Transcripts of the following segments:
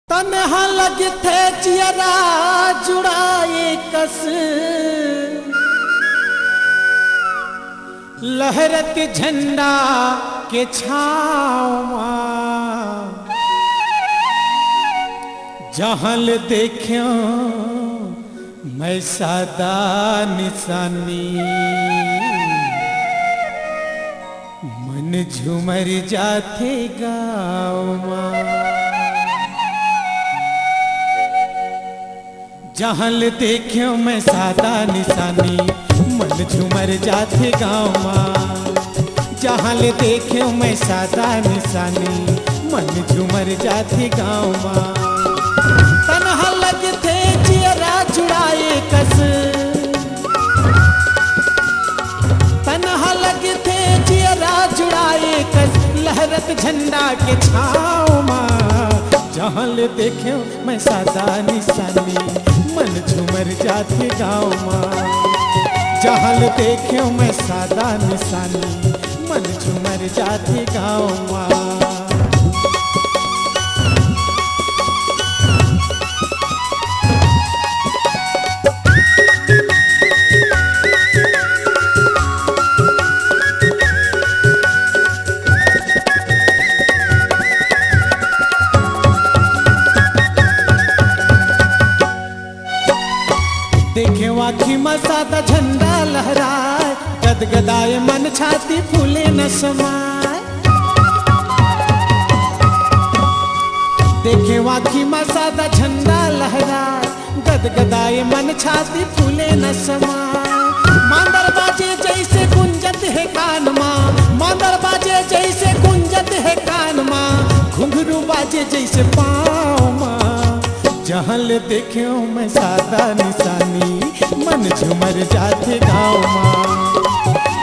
तन्हा लगथे चियरा जुड़ाए कस लहरत झंडा के छाँव जहल देखियो मैं सादा निशानी मन झूमर जाते गाँव जहल देखियो मैं सादा निशानी मन झूमर जाते गाँव माँ जहल देखियो मैं सादा निशानी मन झूमर जाते गाँव माँ तन्हा लगथे चियरा जुड़ाए कस तन्हा लगथे चियरा जुड़ाए कस लहरत झंडा के छाँव माँ जहल देखियो मैं सादा निशानी मन झूमर जाते गाँव माँ जहल देखियो मैं सादा निशानी मन झूमर जाते गाँव माँ देखे वाखी में सादा झंडा लहराए गदगदाए मन छाती फूले न समाए देखे वाखी में सादा झंडा लहराए गदगदाए मन छाती फूले न समाए मांदर बाजे जैसे गुंजत है कान माँ मांदर बाजे जैसे गुंजत है कान माँ घुंघरू बाजे जैसे पाँव माँ जहल देखियो मैं सादा निशानी मन झूमर जाते गाँव माँ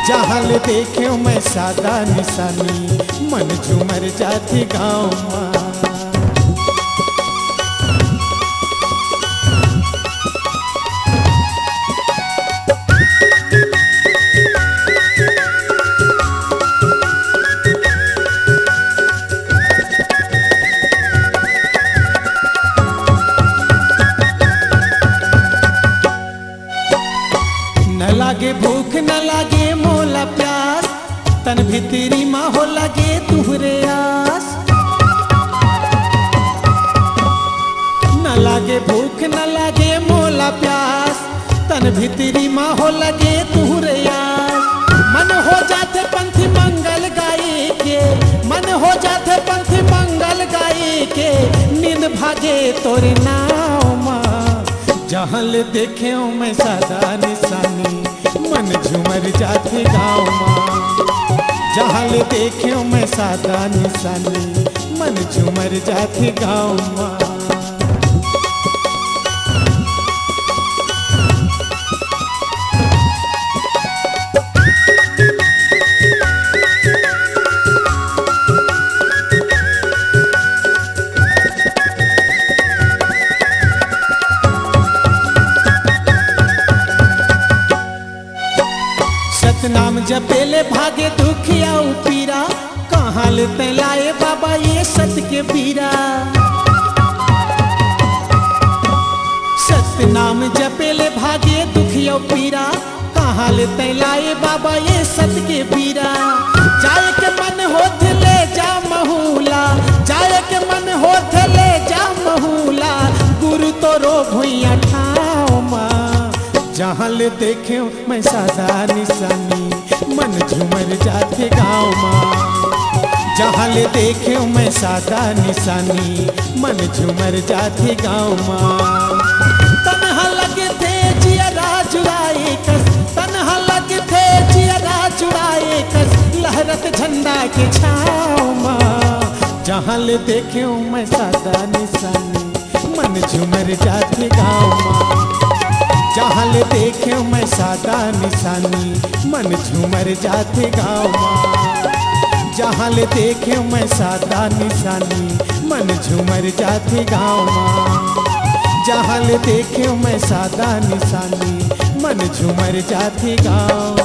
जहल देखियो मैं सादा निशानी मन झूमर जाते गाँव माँ न लागे भूख न लागे मोला प्यास तन भीतरी माँ हो लगे तुहरे आस न लागे भूख न लागे मोला प्यास तन भीतरी माँ हो लगे तुहरे आस मन हो जाते पंथी मंगल गाए के मन हो जाते पंथी मंगल गाए के नींद भागे तोरे नाव माँ जहल देखियो मैं सादा निशानी मन झूमर जाते गाँव माँ जहल देखियो मैं सादा निशानी मन झूमर जाते गाँव माँ सतनाम जपेले भागे दुखिया पीरा कहाँ लेते लाए बाबा ये सत के पीरा सतनाम जपेले भागे दुखिया पीरा कहाँ लेते लाए बाबा ये सत के पीरा जाए के मन होत ले जा महूला जाए के मन होत ले जा महूला गुरु तो रो भुइया ठाव माँ जहल देखियो मैं सादा निशानी मन झूमर जाते गाँव माँ जहल देखियो मैं सादा निशानी मन झूमर जाते गाँव माँ तन्हा लगथे चियरा जुड़ाए कस तन्हा लगथे चियरा जुड़ाए कस लहरत झंडा के छाँव माँ जहल देखियो मैं सादा निशानी मन झूमर जाते गाँव माँ जहल देखियो मैं सादा निशानी मन झूमर जाते गाँव माँ जहल देखियो मैं सादा निशानी मन झूमर जाते गाँव माँ जहल देखियो मैं सादा निशानी मन झूमर जाते गाँव